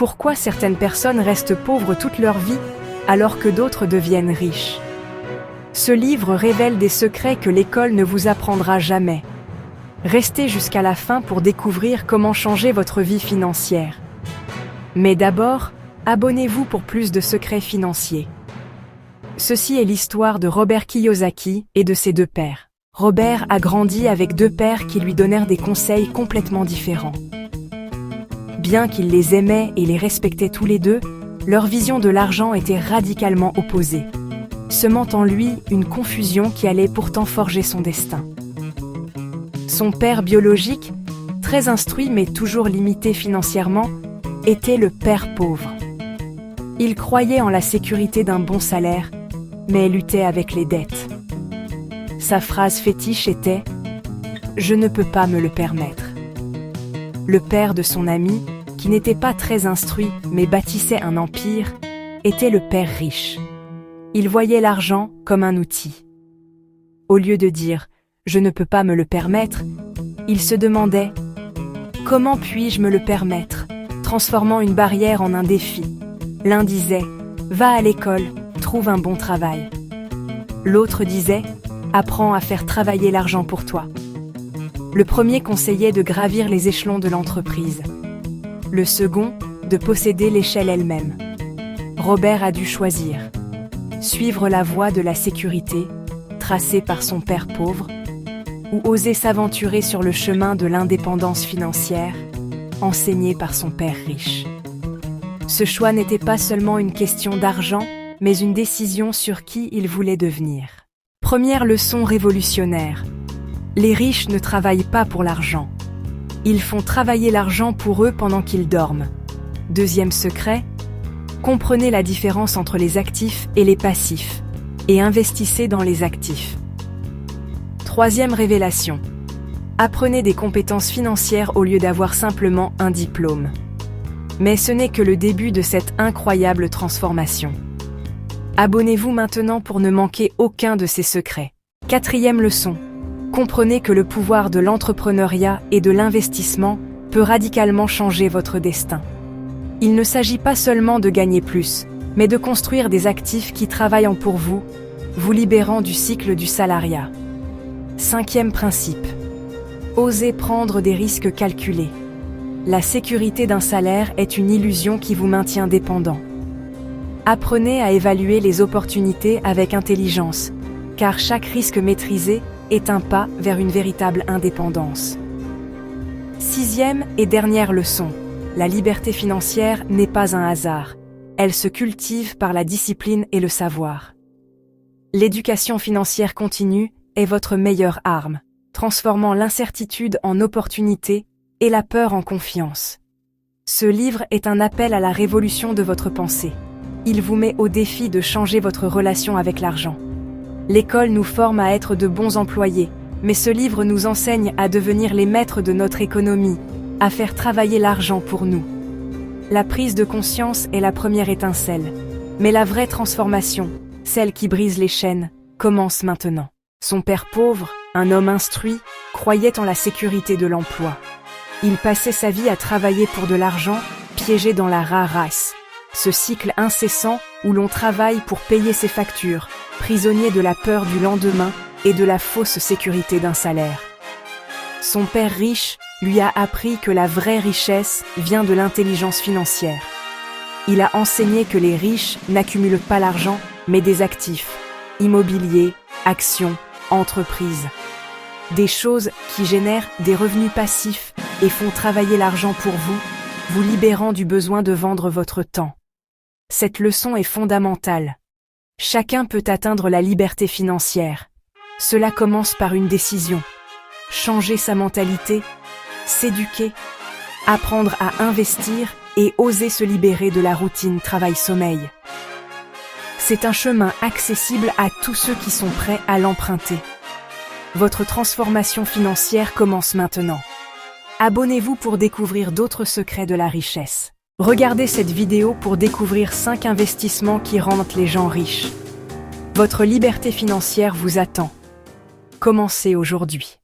Pourquoi certaines personnes restent pauvres toute leur vie, alors que d'autres deviennent riches? Ce livre révèle des secrets que l'école ne vous apprendra jamais. Restez jusqu'à la fin pour découvrir comment changer votre vie financière. Mais d'abord, abonnez-vous pour plus de secrets financiers. Ceci est l'histoire de Robert Kiyosaki et de ses deux pères. Robert a grandi avec deux pères qui lui donnèrent des conseils complètement différents. Bien qu'il les aimait et les respectait tous les deux, leur vision de l'argent était radicalement opposée, semant en lui une confusion qui allait pourtant forger son destin. Son père biologique, très instruit mais toujours limité financièrement, était le père pauvre. Il croyait en la sécurité d'un bon salaire, mais luttait avec les dettes. Sa phrase fétiche était « Je ne peux pas me le permettre ». Le père de son ami, qui n'était pas très instruit mais bâtissait un empire, était le père riche. Il voyait l'argent comme un outil. Au lieu de dire « Je ne peux pas me le permettre », il se demandait « Comment puis-je me le permettre ?» transformant une barrière en un défi. L'un disait « Va à l'école, trouve un bon travail ». L'autre disait « Apprends à faire travailler l'argent pour toi ». Le premier conseillait de gravir les échelons de l'entreprise. Le second, de posséder l'échelle elle-même. Robert a dû choisir. Suivre la voie de la sécurité, tracée par son père pauvre, ou oser s'aventurer sur le chemin de l'indépendance financière, enseigné par son père riche. Ce choix n'était pas seulement une question d'argent, mais une décision sur qui il voulait devenir. Première leçon révolutionnaire. Les riches ne travaillent pas pour l'argent. Ils font travailler l'argent pour eux pendant qu'ils dorment. Deuxième secret, comprenez la différence entre les actifs et les passifs, et investissez dans les actifs. Troisième révélation, apprenez des compétences financières au lieu d'avoir simplement un diplôme. Mais ce n'est que le début de cette incroyable transformation. Abonnez-vous maintenant pour ne manquer aucun de ces secrets. Quatrième leçon. Comprenez que le pouvoir de l'entrepreneuriat et de l'investissement peut radicalement changer votre destin. Il ne s'agit pas seulement de gagner plus, mais de construire des actifs qui travaillent pour vous, vous libérant du cycle du salariat. Cinquième principe. Osez prendre des risques calculés. La sécurité d'un salaire est une illusion qui vous maintient dépendant. Apprenez à évaluer les opportunités avec intelligence, car chaque risque maîtrisé est un pas vers une véritable indépendance. Sixième et dernière leçon, la liberté financière n'est pas un hasard, elle se cultive par la discipline et le savoir. L'éducation financière continue est votre meilleure arme, transformant l'incertitude en opportunité et la peur en confiance. Ce livre est un appel à la révolution de votre pensée. Il vous met au défi de changer votre relation avec l'argent. L'école nous forme à être de bons employés, mais ce livre nous enseigne à devenir les maîtres de notre économie, à faire travailler l'argent pour nous. La prise de conscience est la première étincelle, mais la vraie transformation, celle qui brise les chaînes, commence maintenant. Son père pauvre, un homme instruit, croyait en la sécurité de l'emploi. Il passait sa vie à travailler pour de l'argent, piégé dans la rat race. Ce cycle incessant où l'on travaille pour payer ses factures, prisonnier de la peur du lendemain et de la fausse sécurité d'un salaire. Son père riche lui a appris que la vraie richesse vient de l'intelligence financière. Il a enseigné que les riches n'accumulent pas l'argent, mais des actifs, immobiliers, actions, entreprises. Des choses qui génèrent des revenus passifs et font travailler l'argent pour vous, vous libérant du besoin de vendre votre temps. Cette leçon est fondamentale. Chacun peut atteindre la liberté financière. Cela commence par une décision. Changer sa mentalité, s'éduquer, apprendre à investir et oser se libérer de la routine travail-sommeil. C'est un chemin accessible à tous ceux qui sont prêts à l'emprunter. Votre transformation financière commence maintenant. Abonnez-vous pour découvrir d'autres secrets de la richesse. Regardez cette vidéo pour découvrir 5 investissements qui rendent les gens riches. Votre liberté financière vous attend. Commencez aujourd'hui.